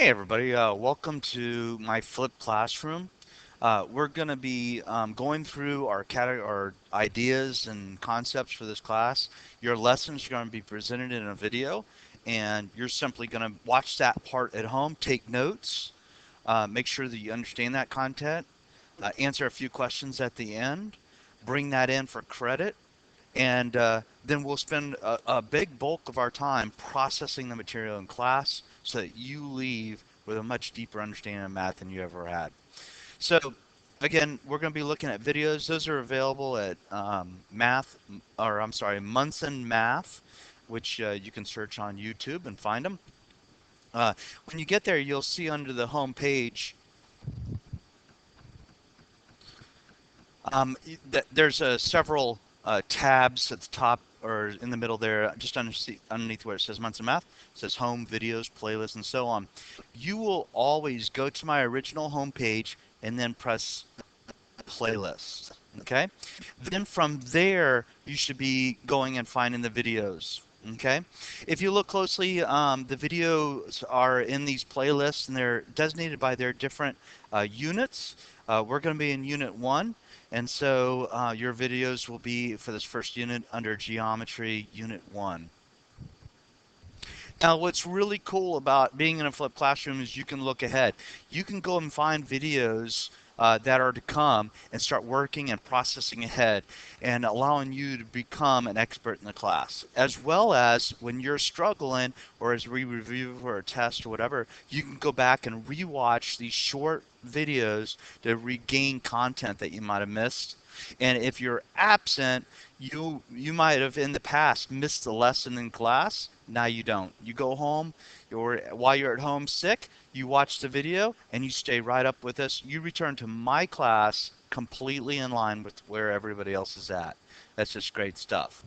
Hey everybody, welcome to my flipped classroom. We're going to be going through our ideas and concepts for this class. Your lessons are going to be presented in a video, and you're simply going to watch that part at home, take notes, make sure that you understand that content, answer a few questions at the end, bring that in for credit, and then we'll spend a big bulk of our time processing the material in class so that you leave with a much deeper understanding of math than you ever had. So again, we're going to be looking at videos. Those are available at Munson Math, which you can search on YouTube and find them. When you get there, you'll see under the home page, there's several tabs at the top or in the middle there, just underneath where it says Months of Math. It says Home, Videos, Playlists, and so on. You will always go to my original home page and then press Playlists. Okay? Then from there, you should be going and finding the videos. Okay? If you look closely, the videos are in these playlists and they're designated by their different units. We're going to be in Unit 1. And so your videos will be for this first unit under Geometry Unit 1. Now, what's really cool about being in a flipped classroom is you can look ahead. You can go and find videos that are to come and start working and processing ahead and allowing you to become an expert in the class. As well as when you're struggling or as we review for a test or whatever, you can go back and rewatch these short videos to regain content that you might have missed. And if you're absent, you might have in the past missed a lesson in class. Now you don't. You go home, while you're at home sick, you watch the video and you stay right up with us. You return to my class completely in line with where everybody else is at. That's just great stuff.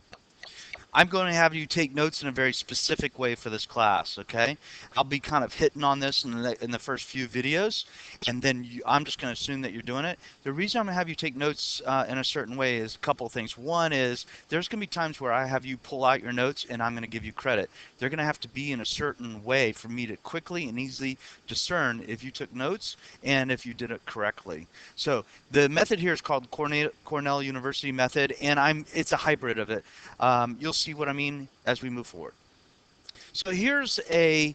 I'm going to have you take notes in a very specific way for this class, okay? I'll be kind of hitting on this in the first few videos, and then I'm just going to assume that you're doing it. The reason I'm going to have you take notes in a certain way is a couple of things. One is there's going to be times where I have you pull out your notes and I'm going to give you credit. They're going to have to be in a certain way for me to quickly and easily discern if you took notes and if you did it correctly. So the method here is called Cornell University method, and it's a hybrid of it. You'll see what I mean as we move forward. So here's a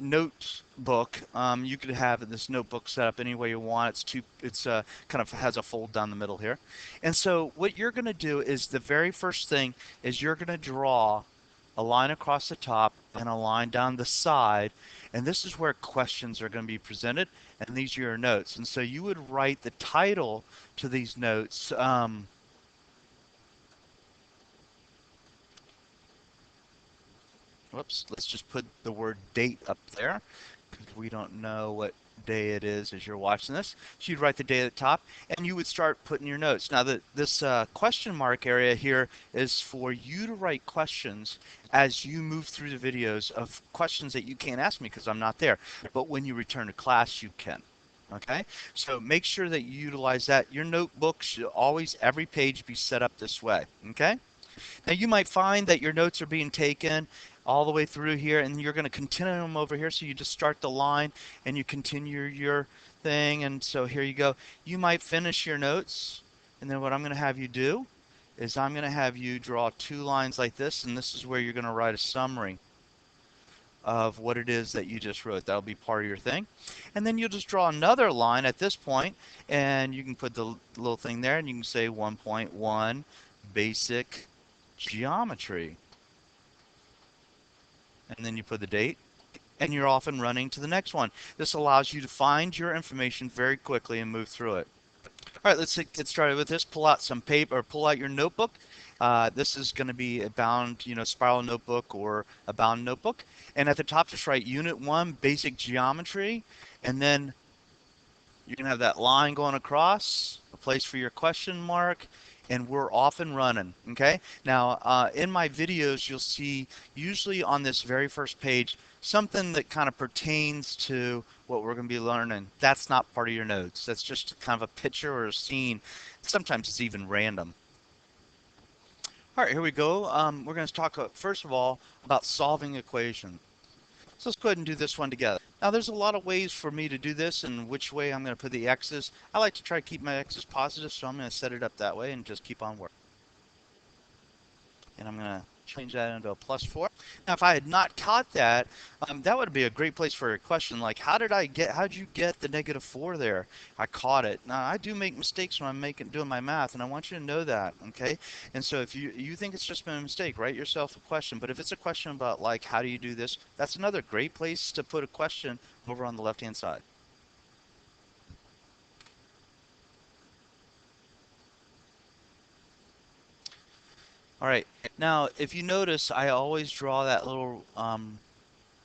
notebook. You could have this notebook set up any way you want. It's kind of has a fold down the middle here. And so what you're going to do is the very first thing is you're going to draw a line across the top and a line down the side. And this is where questions are going to be presented. And these are your notes. And so you would write the title to these notes. Whoops, let's just put the word date up there because we don't know what day it is as you're watching this. So you'd write the day at the top and you would start putting your notes. Now this question mark area here is for you to write questions as you move through the videos of questions that you can't ask me because I'm not there. But when you return to class, you can. Okay, so make sure that you utilize that. Your notebook should always, every page, be set up this way. Okay. Now you might find that your notes are being taken all the way through here and you're going to continue them over here. So you just start the line and you continue your thing. And so here you go. You might finish your notes. And then what I'm going to have you do is I'm going to have you draw two lines like this. And this is where you're going to write a summary of what it is that you just wrote. That'll be part of your thing. And then you'll just draw another line at this point and you can put the little thing there and you can say 1.1 basic geometry. And then you put the date and you're off and running to the next one. This allows you to find your information very quickly and move through it. All right, let's get started with this. Pull out some paper or pull out your notebook. This is going to be a bound, spiral notebook or a bound notebook. And at the top, just write Unit 1, Basic Geometry. And then you can have that line going across, a place for your question mark, and we're off and running. Okay, now in my videos you'll see usually on this very first page something that kind of pertains to what we're going to be learning. That's not part of your notes. That's just kind of a picture or a scene. Sometimes it's even random. All right, here we go. We're going to talk first of all about solving equations. So let's go ahead and do this one together. Now there's a lot of ways for me to do this and which way I'm going to put the x's. I like to try to keep my x's positive, so I'm going to set it up that way and just keep on working. And I'm going to change that into a +4. Now, if I had not caught that, that would be a great place for a question like, how did you get the -4 there? I caught it. Now, I do make mistakes when I'm doing my math, and I want you to know that, okay? And so if you think it's just been a mistake, write yourself a question. But if it's a question about like, how do you do this? That's another great place to put a question over on the left-hand side. All right. Now, if you notice, I always draw that little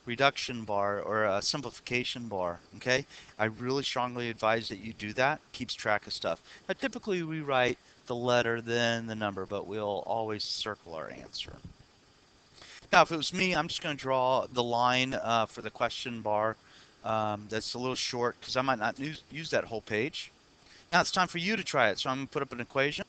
reduction bar or a simplification bar, okay? I really strongly advise that you do that. Keeps track of stuff. Now, typically we write the letter, then the number, but we'll always circle our answer. Now, if it was me, I'm just going to draw the line for the question bar. That's a little short because I might not use that whole page. Now it's time for you to try it. So I'm going to put up an equation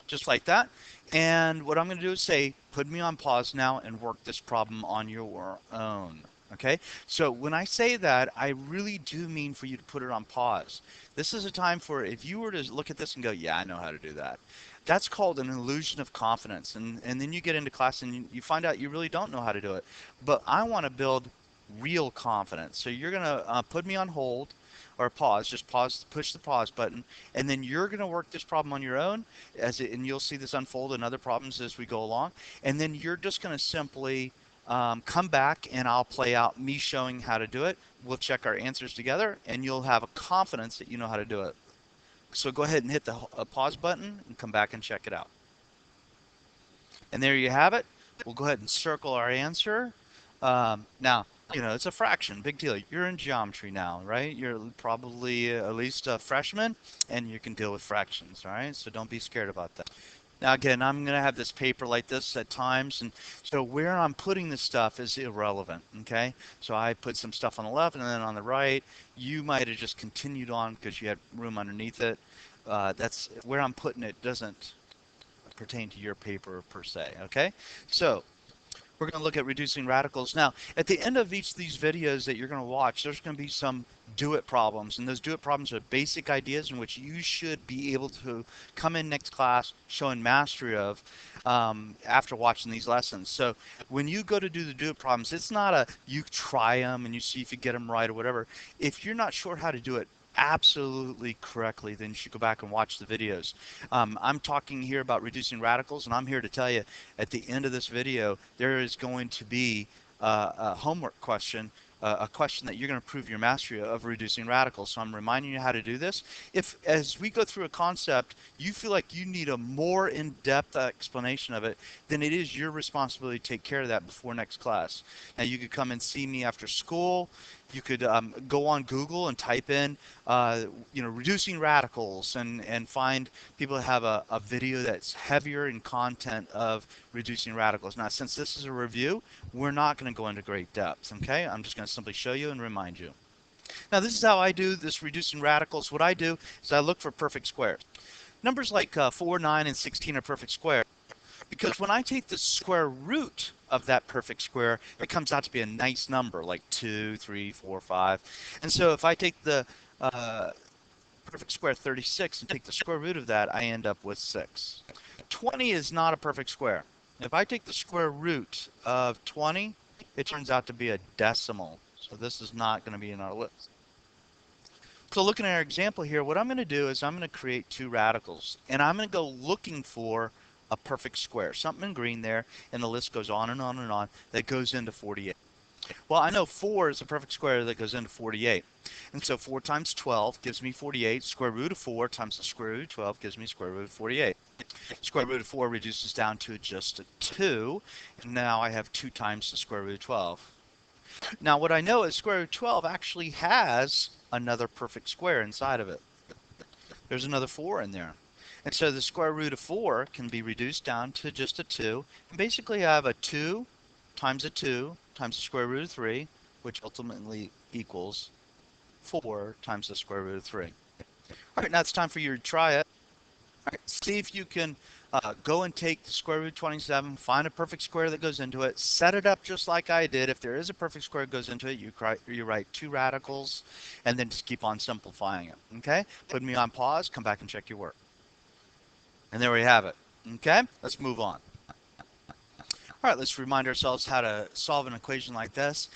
just like that. And what I'm going to do is say, put me on pause now and work this problem on your own. Okay, so when I say that, I really do mean for you to put it on pause. This is a time for if you were to look at this and go, yeah, I know how to do that. That's called an illusion of confidence. And then you get into class and you find out you really don't know how to do it. But I want to build real confidence. So you're going to put me on hold or pause, just pause, push the pause button, and then you're going to work this problem on your own and you'll see this unfold in other problems as we go along. And then you're just going to simply come back and I'll play out me showing how to do it. We'll check our answers together and you'll have a confidence that you know how to do it. So go ahead and hit the pause button and come back and check it out. And there you have it. We'll go ahead and circle our answer. Now, it's a fraction, big deal. You're in geometry now, right? You're probably at least a freshman and you can deal with fractions, all right? So don't be scared about that. Now, again, I'm going to have this paper like this at times, and so where I'm putting this stuff is irrelevant, okay? So I put some stuff on the left and then on the right. You might have just continued on because you had room underneath it. That's where I'm putting it doesn't pertain to your paper per se, okay? So we're going to look at reducing radicals. Now, at the end of each of these videos that you're going to watch, there's going to be some do-it problems. And those do-it problems are basic ideas in which you should be able to come in next class showing mastery of after watching these lessons. So when you go to do the do-it problems, it's not a you try them and you see if you get them right or whatever. If you're not sure how to do it absolutely correctly, then you should go back and watch the videos. I'm talking here about reducing radicals, and I'm here to tell you at the end of this video, there is going to be a homework question, a question that you're going to prove your mastery of reducing radicals. So I'm reminding you how to do this. If, as we go through a concept, you feel like you need a more in-depth explanation of it, then it is your responsibility to take care of that before next class. Now, you could come and see me after school. You could go on Google and type in, reducing radicals and find people that have a video that's heavier in content of reducing radicals. Now, since this is a review, we're not going to go into great depth, okay? I'm just going to simply show you and remind you. Now, this is how I do this reducing radicals. What I do is I look for perfect squares. Numbers like 4, 9, and 16 are perfect squares. Because when I take the square root of that perfect square, it comes out to be a nice number, like 2, 3, 4, 5. And so if I take the perfect square 36 and take the square root of that, I end up with 6. 20 is not a perfect square. If I take the square root of 20, it turns out to be a decimal. So this is not going to be in our list. So looking at our example here, what I'm going to do is I'm going to create two radicals. And I'm going to go looking for a perfect square, something in green there, and the list goes on and on and on, that goes into 48. Well, I know 4 is a perfect square that goes into 48. And so 4 times 12 gives me 48. Square root of 4 times the square root of 12 gives me square root of 48. Square root of 4 reduces down to just a 2. And now I have 2 times the square root of 12. Now what I know is square root of 12 actually has another perfect square inside of it. There's another 4 in there. And so the square root of 4 can be reduced down to just a 2. And basically I have a 2 times a 2 times the square root of 3, which ultimately equals 4 times the square root of 3. All right, now it's time for you to try it. All right, see if you can go and take the square root 27, find a perfect square that goes into it, set it up just like I did. If there is a perfect square that goes into it, you write two radicals, and then just keep on simplifying it. Okay? Put me on pause, come back and check your work. And there we have it. Okay? Let's move on. All right, let's remind ourselves how to solve an equation like this.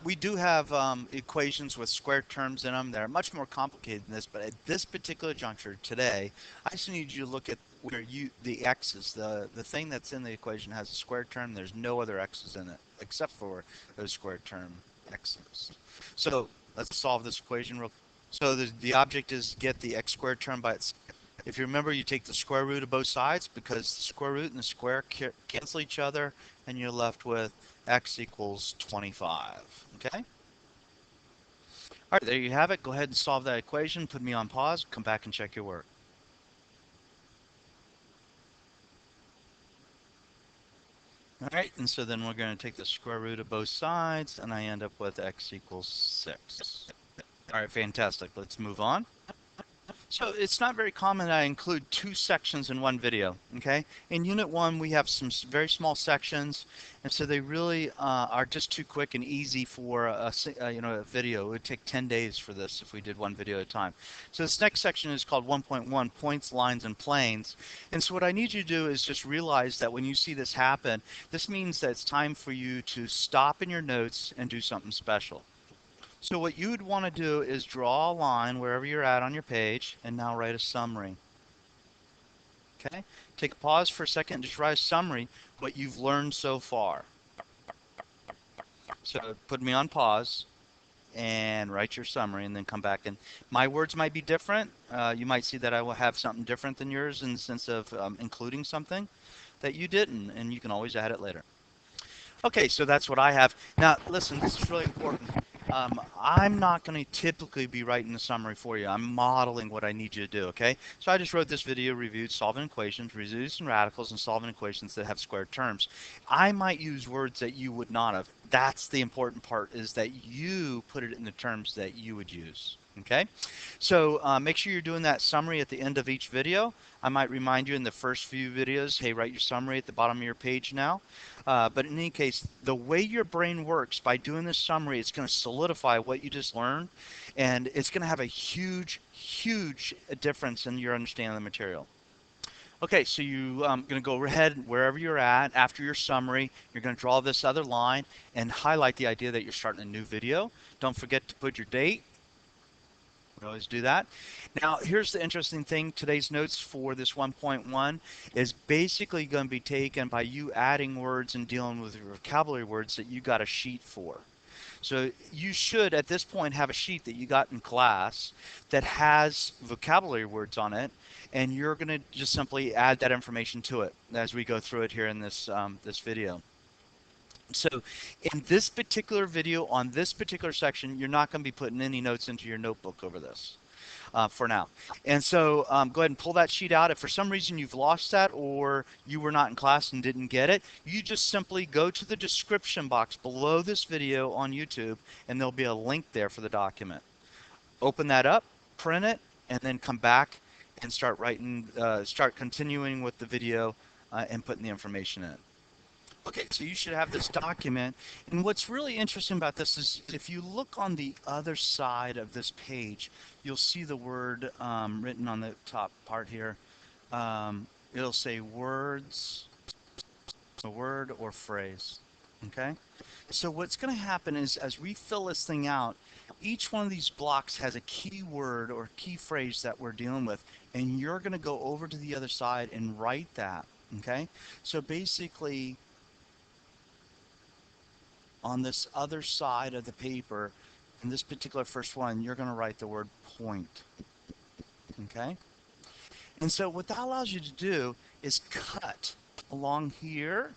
We do have equations with square terms in them that are much more complicated than this, but at this particular juncture today, I just need you to look at where the x's, the thing that's in the equation has a square term. There's no other x's in it except for those square term x's. So let's solve this equation real quick. So the object is get the x squared term by itself. If you remember, you take the square root of both sides because the square root and the square cancel each other, and you're left with x equals 25. Okay? All right, there you have it. Go ahead and solve that equation. Put me on pause. Come back and check your work. All right, and so then we're going to take the square root of both sides, and I end up with x equals 6. All right, fantastic. Let's move on. So it's not very common that I include two sections in one video, okay? In Unit 1, we have some very small sections, and so they really are just too quick and easy for a video. It would take 10 days for this if we did one video at a time. So this next section is called 1.1, Points, Lines, and Planes. And so what I need you to do is just realize that when you see this happen, this means that it's time for you to stop in your notes and do something special. So what you would want to do is draw a line wherever you're at on your page and now write a summary. Okay? Take a pause for a second and just write a summary what you've learned so far. So put me on pause and write your summary and then come back. And my words might be different. You might see that I will have something different than yours in the sense of including something that you didn't, and you can always add it later. Okay, so that's what I have. Now, listen, this is really important. I'm not going to typically be writing the summary for you. I'm modeling what I need you to do, okay? So I just wrote this video, reviewed solving equations, reducing radicals, and solving equations that have squared terms. I might use words that you would not have. That's the important part, is that you put it in the terms that you would use, okay? So make sure you're doing that summary at the end of each video. I might remind you in the first few videos, hey, write your summary at the bottom of your page now. But in any case, the way your brain works by doing this summary, it's going to solidify what you just learned, and it's going to have a huge, huge difference in your understanding of the material. Okay, so you're going to go ahead wherever you're at after your summary. You're going to draw this other line and highlight the idea that you're starting a new video. Don't forget to put your date. We always do that. Now, here's the interesting thing. Today's notes for this 1.1 is basically going to be taken by you adding words and dealing with vocabulary words that you got a sheet for. So you should, at this point, have a sheet that you got in class that has vocabulary words on it, and you're going to just simply add that information to it as we go through it here in this video. So in this particular video, on this particular section, you're not going to be putting any notes into your notebook over this for now. And so go ahead and pull that sheet out. If for some reason you've lost that or you were not in class and didn't get it, you just simply go to the description box below this video on YouTube, and there'll be a link there for the document. Open that up, print it, and then come back and start writing, start continuing with the video and putting the information in. Okay, so you should have this document, and what's really interesting about this is if you look on the other side of this page, you'll see the word written on the top part here. It'll say words, a word or phrase, okay? So what's going to happen is as we fill this thing out, each one of these blocks has a key word or key phrase that we're dealing with, and you're going to go over to the other side and write that, okay? So basically, on this other side of the paper, in this particular first one, you're going to write the word point. Okay? And so what that allows you to do is cut along here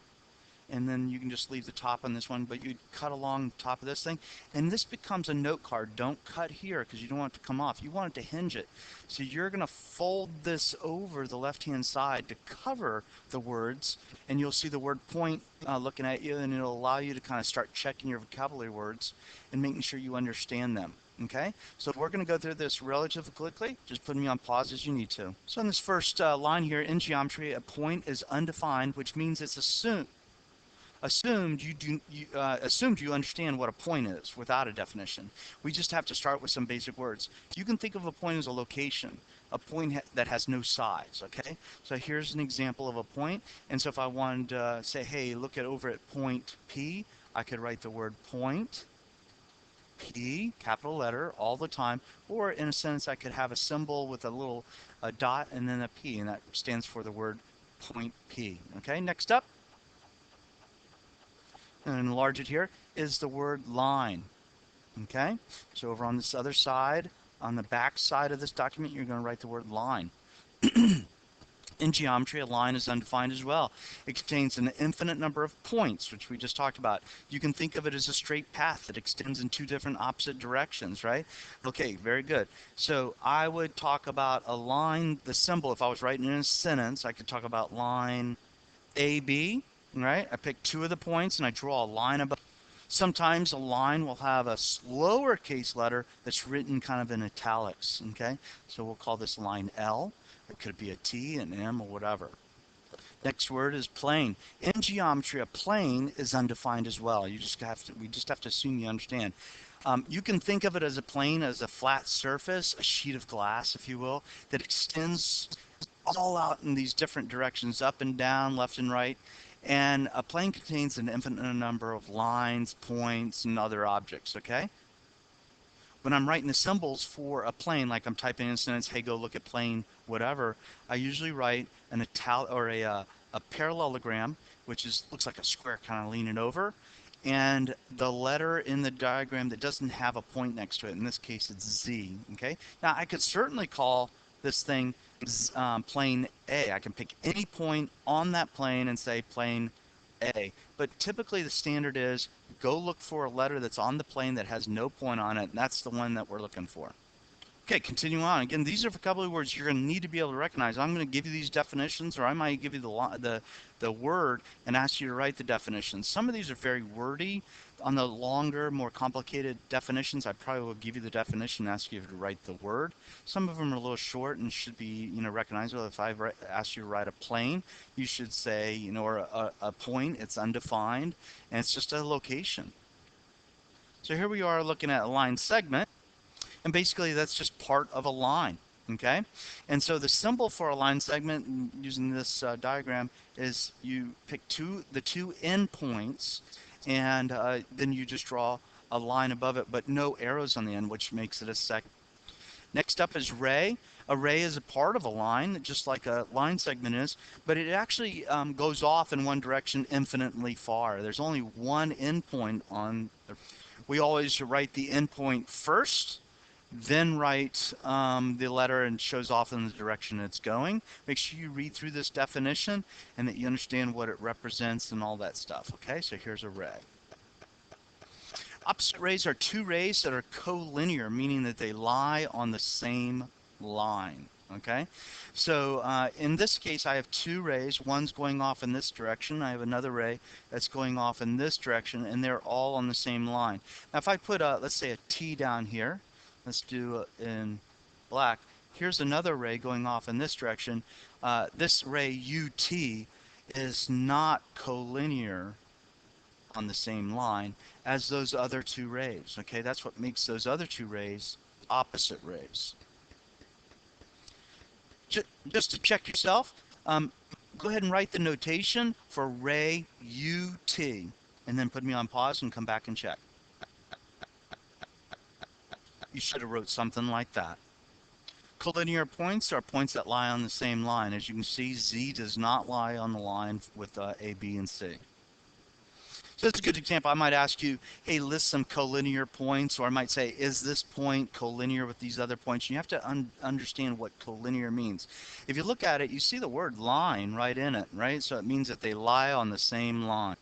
and then you can just leave the top on this one, but you cut along the top of this thing, and this becomes a note card. Don't cut here because you don't want it to come off. You want it to hinge it. So you're going to fold this over the left-hand side to cover the words, and you'll see the word point looking at you, and it'll allow you to kind of start checking your vocabulary words and making sure you understand them. Okay, so we're going to go through this relatively quickly. Just put me on pause as you need to. So in this first line here, in geometry, a point is undefined, which means it's assumed you understand what a point is without a definition. We just have to start with some basic words. You can think of a point as a location, a point that has no size, okay? So here's an example of a point, and so if I wanted to say, hey, look at over at point P, I could write the word point, P, capital letter, all the time, or in a sentence I could have a symbol with a dot and then a P, and that stands for the word point P, okay? Next up, and enlarge it here, is the word line, okay? So over on this other side, on the back side of this document, you're going to write the word line. In geometry, a line is undefined as well. It contains an infinite number of points, which we just talked about. You can think of it as a straight path that extends in two different opposite directions, right? Okay, very good. So I would talk about a line, the symbol, if I was writing in a sentence, I could talk about line AB, right? I pick two of the points and I draw a line above. Sometimes a line will have a lowercase letter that's written kind of in italics, okay? So we'll call this line L. It could be a T, an M, or whatever. Next word is plane. In geometry, a plane is undefined as well. We just have to assume you understand. You can think of it as a plane, as a flat surface, a sheet of glass, if you will, that extends all out in these different directions, up and down, left and right. And a plane contains an infinite number of lines, points, and other objects, okay? When I'm writing the symbols for a plane, like I'm typing in a sentence, hey, go look at plane, whatever, I usually write an a parallelogram, which looks like a square kind of leaning over, and the letter in the diagram that doesn't have a point next to it. In this case, it's Z, okay? Now, I could certainly call this thing plane A. I can pick any point on that plane and say plane A. But typically the standard is go look for a letter that's on the plane that has no point on it, and that's the one that we're looking for. Okay, continuing on. Again, these are vocabulary words you're going to need to be able to recognize. I'm going to give you these definitions, or I might give you the word and ask you to write the definitions. Some of these are very wordy. On the longer, more complicated definitions, I probably will give you the definition and ask you to write the word. Some of them are a little short and should be, recognizable. If I ask you to write a plane, you should say, or a point. It's undefined, and it's just a location. So here we are looking at a line segment. And basically, that's just part of a line, okay? And so the symbol for a line segment, using this diagram, is you pick the two endpoints, and then you just draw a line above it, but no arrows on the end, which makes it a segment. Next up is ray. A ray is a part of a line, just like a line segment is, but it actually goes off in one direction infinitely far. There's only one endpoint on the. We always write the endpoint first, then write the letter and shows off in the direction it's going. Make sure you read through this definition and that you understand what it represents and all that stuff. Okay, so here's a ray. Opposite rays are two rays that are collinear, meaning that they lie on the same line. Okay, so in this case I have two rays. One's going off in this direction. I have another ray that's going off in this direction, and they're all on the same line. Now if I put let's say a T down here, let's do in black. Here's another ray going off in this direction. This ray UT is not collinear on the same line as those other two rays. Okay, that's what makes those other two rays opposite rays. Just to check yourself, go ahead and write the notation for ray UT, and then put me on pause and come back and check. You should have wrote something like that. Collinear points are points that lie on the same line. As you can see, Z does not lie on the line with A, B, and C. So that's a good example. I might ask you, hey, list some collinear points, or I might say, is this point collinear with these other points? And you have to understand what collinear means. If you look at it, you see the word line right in it, right? So it means that they lie on the same line.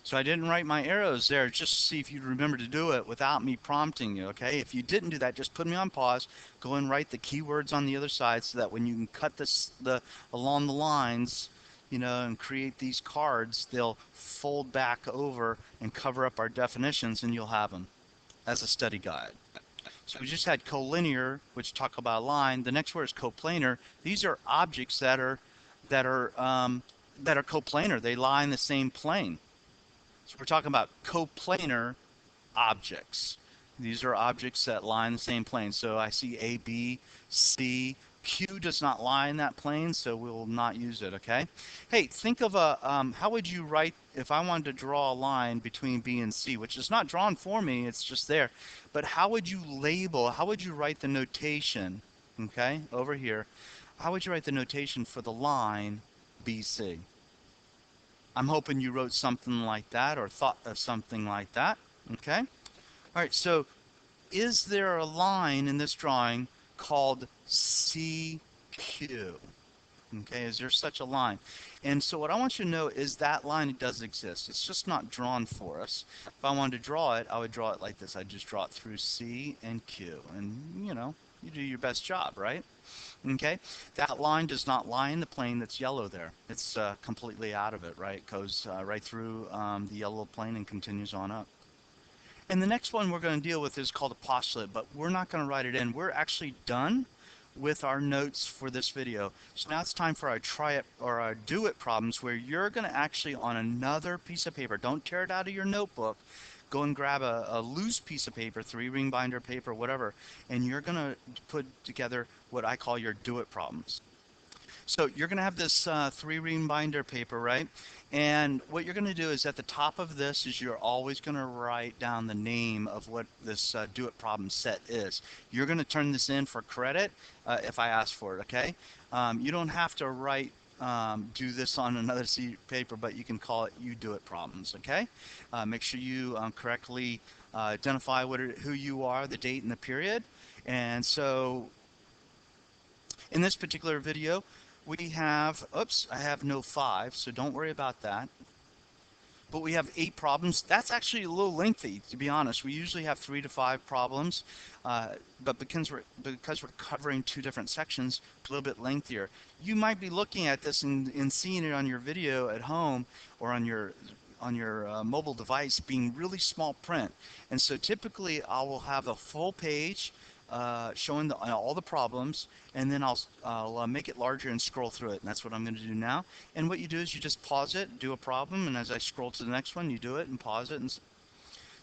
So I didn't write my arrows there just to see if you'd remember to do it without me prompting you, okay? If you didn't do that, just put me on pause, go and write the keywords on the other side so that when you can cut the along the lines, and create these cards, they'll fold back over and cover up our definitions, and you'll have them as a study guide. So we just had collinear, which talk about a line. The next word is coplanar. These are objects that are coplanar. They lie in the same plane. So we're talking about coplanar objects. These are objects that lie in the same plane. So I see A, B, C. Q does not lie in that plane, so we will not use it, okay? Hey, think of how would you write, if I wanted to draw a line between B and C, which is not drawn for me, it's just there, but how would you write the notation, okay, over here? How would you write the notation for the line BC? I'm hoping you wrote something like that or thought of something like that, okay? All right, so is there a line in this drawing called CQ? Okay, is there such a line? And so what I want you to know is that line does exist. It's just not drawn for us. If I wanted to draw it, I would draw it like this. I'd just draw it through C and Q. And, you do your best job, right? Okay, that line does not lie in the plane that's yellow there. It's completely out of it, right? It goes right through the yellow plane and continues on up. And the next one we're going to deal with is called a postulate, but we're not going to write it in. We're actually done with our notes for this video. So now it's time for our try it or our do it problems where you're going to actually on another piece of paper, don't tear it out of your notebook, go and grab a loose piece of paper, 3-ring binder paper, whatever, and you're going to put together what I call your do it problems. So you're going to have this 3-ring binder paper, right? And what you're going to do is at the top of this is you're always going to write down the name of what this do it problem set is. You're going to turn this in for credit if I ask for it, okay? You don't have to do this on another sheet of paper, but you can call it you do it problems, okay? Make sure you correctly identify who you are, the date and the period. And so in this particular video, we have, oops, I have no 5, so don't worry about that. But we have 8 problems. That's actually a little lengthy, to be honest. We usually have 3 to 5 problems, but because we're covering 2 different sections, a little bit lengthier. You might be looking at this and seeing it on your video at home or on your mobile device being really small print. And so typically I will have a full page showing all the problems, and then I'll make it larger and scroll through it, and that's what I'm going to do now. And what you do is you just pause it, do a problem, and as I scroll to the next one, you do it and pause it. And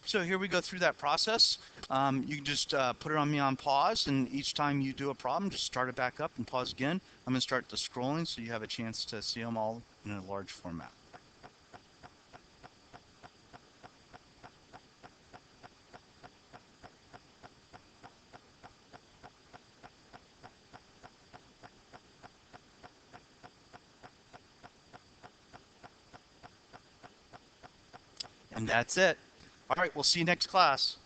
so here we go through that process. You can just put it on pause, and each time you do a problem, just start it back up and pause again. I'm going to start the scrolling so you have a chance to see them all in a large format. And that's it. All right, we'll see you next class.